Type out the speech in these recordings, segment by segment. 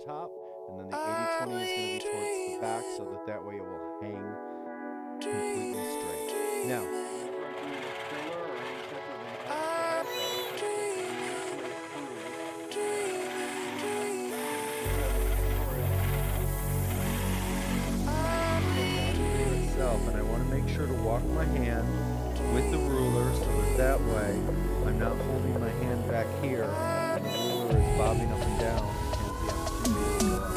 the top, and then the 80/20 is going to be towards the back so that that way it will hang completely straight. Now, and I want to make sure to walk my hand with the ruler so that that way I'm not holding my hand back here and the ruler is bobbing up and down and the opportunity to go out.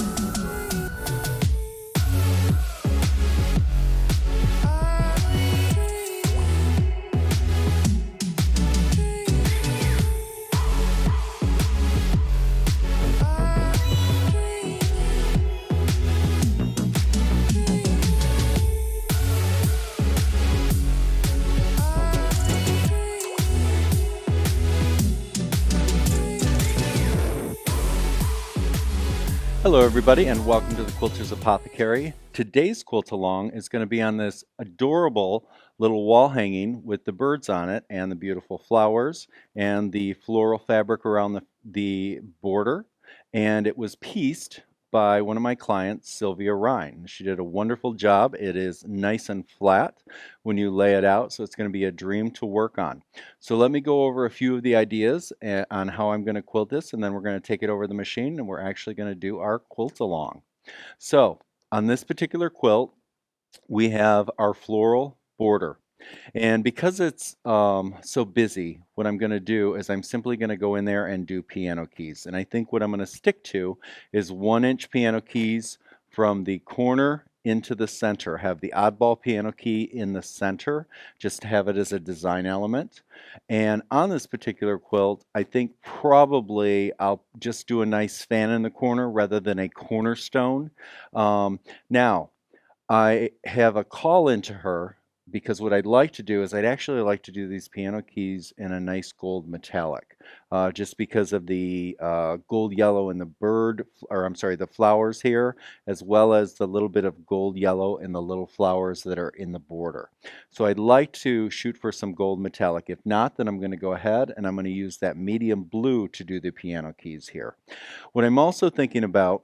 Hello everybody and welcome to the Quilters Apothecary. Today's quilt along is going to be on this adorable little wall hanging with the birds on it and the beautiful flowers and the floral fabric around the border. And it was pieced by one of my clients, Sylvia Rhine. She did a wonderful job. It is nice and flat when you lay it out, so it's going to be a dream to work on. So let me go over a few of the ideas on how I'm going to quilt this, and then we're going to take it over the machine and we're actually going to do our quilt along. So on this particular quilt, we have our floral border. And because it's so busy, what I'm going to do is I'm simply going to go in there and do piano keys. And I think what I'm going to stick to is 1-inch piano keys from the corner into the center. Have the oddball piano key in the center, just to have it as a design element. And on this particular quilt, I think probably I'll just do a nice fan in the corner rather than a cornerstone. Now, I have a call into her because what I'd like to do is I'd actually like to do these piano keys in a nice gold metallic, just because of the gold yellow in the the flowers here, as well as the little bit of gold yellow in the little flowers that are in the border. So I'd like to shoot for some gold metallic. If not, then I'm going to go ahead and I'm going to use that medium blue to do the piano keys here. What I'm also thinking about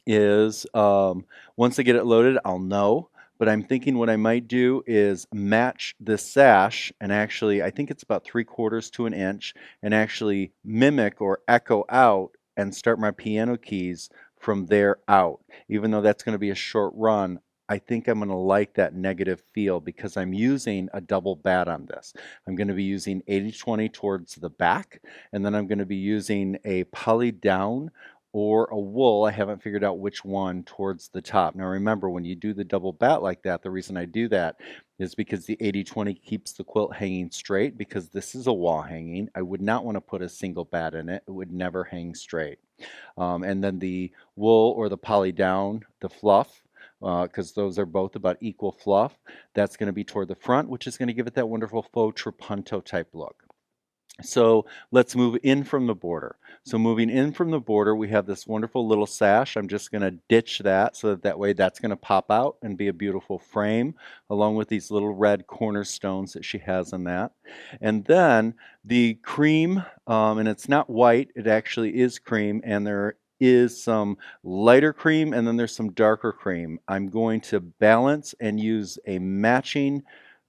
is once I get it loaded, I'll know. But I'm thinking what I might do is match this sash, and actually, I think it's about 3/4 to an inch, and actually mimic or echo out and start my piano keys from there out. Even though that's going to be a short run, I think I'm going to like that negative feel because I'm using a double bat on this. I'm going to be using 80/20 towards the back, and then I'm going to be using a poly down or a wool. I haven't figured out which one towards the top. Now remember, when you do the double bat like that, the reason I do that is because the 80/20 keeps the quilt hanging straight, because this is a wall hanging. I would not want to put a single bat in it. It would never hang straight. And then the wool or the poly down, the fluff, because those are both about equal fluff, that's going to be toward the front, which is going to give it that wonderful faux trapunto type look. So let's move in from the border. So moving in from the border, we have this wonderful little sash. I'm just going to ditch that so that way that's going to pop out and be a beautiful frame, along with these little red cornerstones that she has in that. And then the cream, and it's not white, it actually is cream, and there is some lighter cream and then there's some darker cream. I'm going to balance and use a matching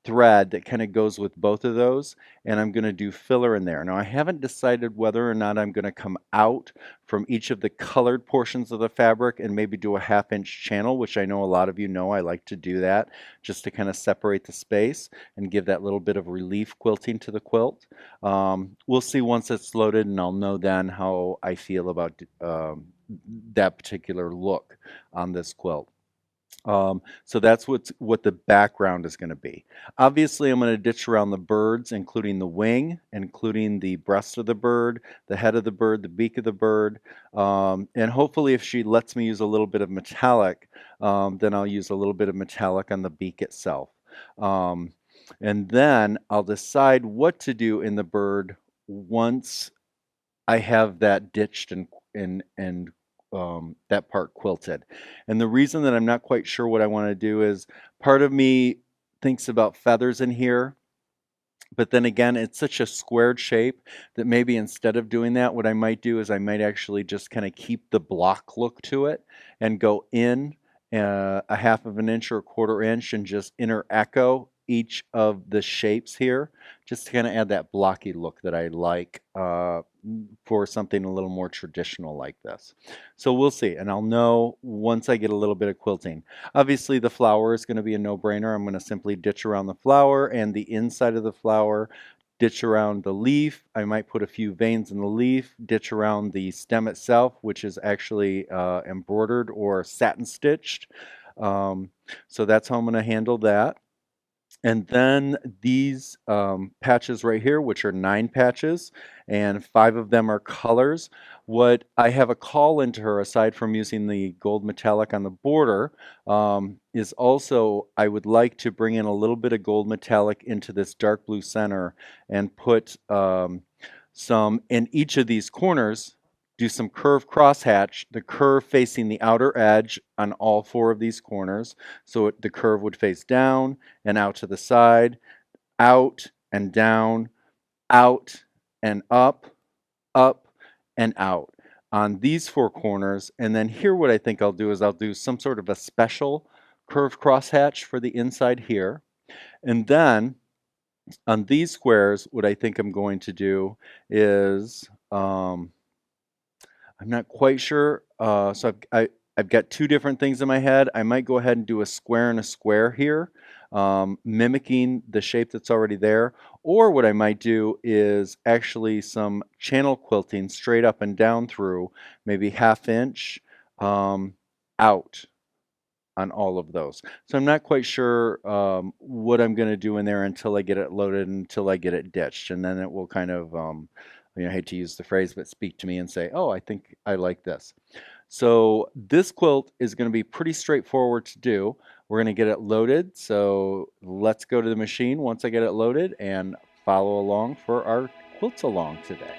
thread that kind of goes with both of those, and I'm going to do filler in there. Now I haven't decided whether or not I'm going to come out from each of the colored portions of the fabric and maybe do a 1/2-inch channel, which I know a lot of you know I like to do that just to kind of separate the space and give that little bit of relief quilting to the quilt. We'll see once it's loaded, and I'll know then how I feel about that particular look on this quilt. So that's what the background is going to be. Obviously, I'm going to ditch around the birds, including the wing, including the breast of the bird, the head of the bird, the beak of the bird, and hopefully if she lets me use a little bit of metallic, then I'll use a little bit of metallic on the beak itself. And then I'll decide what to do in the bird once I have that ditched and that part quilted. And the reason that I'm not quite sure what I want to do is part of me thinks about feathers in here, But then again, it's such a squared shape that maybe instead of doing that, what I might do is I might actually just kind of keep the block look to it and go in a half of an inch or a quarter inch and just inner echo each of the shapes here, just to kind of add that blocky look that I like for something a little more traditional like this. So we'll see, and I'll know once I get a little bit of quilting. Obviously, the flower is going to be a no-brainer. I'm going to simply ditch around the flower and the inside of the flower, ditch around the leaf. I might put a few veins in the leaf, ditch around the stem itself, which is actually embroidered or satin stitched. Um, so that's how I'm going to handle that. And then these patches right here, which are 9 patches, and 5 of them are colors. What I have a call into her, aside from using the gold metallic on the border, is also I would like to bring in a little bit of gold metallic into this dark blue center and put some in each of these corners, do some curve crosshatch, the curve facing the outer edge on all 4 of these corners. So the curve would face down and out to the side, out and down, out and up and out on these 4 corners. And then here what I think I'll do is I'll do some sort of a special curve crosshatch for the inside here. And then on these squares, what I think I'm going to do is I'm not quite sure. I've got 2 different things in my head. I might go ahead and do a square and a square here, mimicking the shape that's already there. Or what I might do is actually some channel quilting straight up and down through, maybe 1/2 inch out on all of those. So I'm not quite sure what I'm going to do in there until I get it loaded, until I get it ditched, and then it will kind of, I hate to use the phrase, but speak to me and say, oh, I think I like this. So this quilt is going to be pretty straightforward to do. We're going to get it loaded. So let's go to the machine once I get it loaded and follow along for our quilts along today.